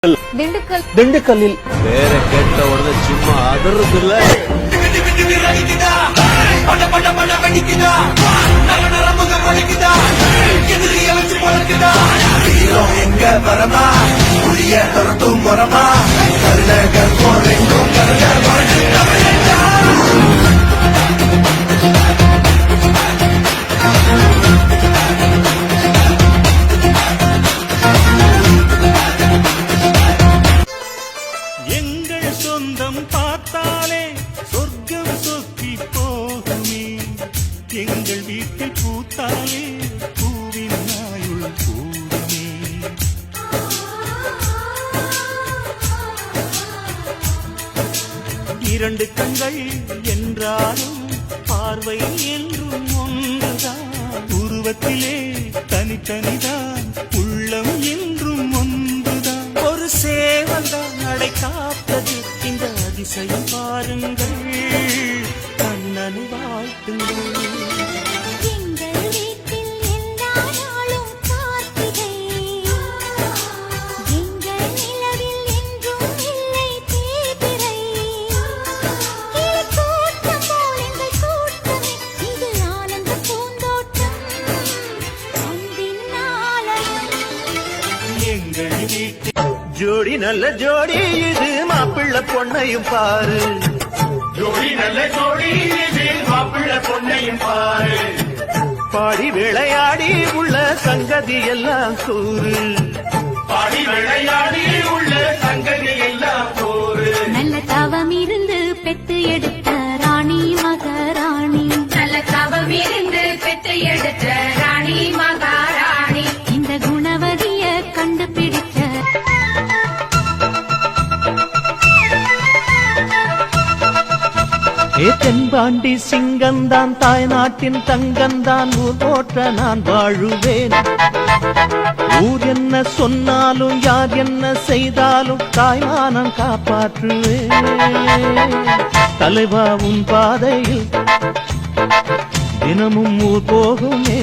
திண்டுக்கல்லில் வேற கேட்ட உடனே சும்மா அதறது இல்ல. எங்க வரமா புரிய துரத்தும் முறமா கருணகர் போரெங்கும் எங்கள் சொந்தம் பார்த்தாலே சொர்க்கம் சொத்தி போகுமே, எங்கள் வீட்டில் பூத்தாலே பூவின் நாயுள் கூடுமே. இரண்டு கண்கள் என்றாலும் பார்வை என்றும் ஒன்றுதான், உருவத்திலே தனித்தனிதான் உள்ளம் என்றும் ஒன்றுதான். ஒரு சேவல்தான் நடை காப்பது இந்த அதிசயம் பாருங்கள், கண்ணனை வாழ்த்துங்கள். ஜோடி நல்ல ஜோடி இது மாப்பிள்ள பொண்ணையும் பாரு, ஜோடி நல்ல ஜோடி இது மாப்பிள்ள பொண்ணையும் பாரு, பாடி விளையாடி உள்ள சங்கதி எல்லாம் கூறு, பாடி விளையாடி உள்ள சங்கதி எல்லாம் கூறு. நல்ல தவம் இருந்து பெத்து எடுத்த ராணி மகாராணி, நல்ல தவம் இருந்து பெத்து எடுத்த ராணி மகாராணி, இந்த குணவதிய கண்டுபிடிச்ச தென்பாண்டி சிங்கந்தான் தாய் நாட்டின் தங்கந்தான், ஊர் போற்ற நான் வாழுவேன். ஊர் என்ன சொன்னாலும் யார் என்ன செய்தாலும் தாய்மானம் காப்பாற்றுவேன். தலைவா உன் பாதையில் தினமும் ஊர் போகுமே.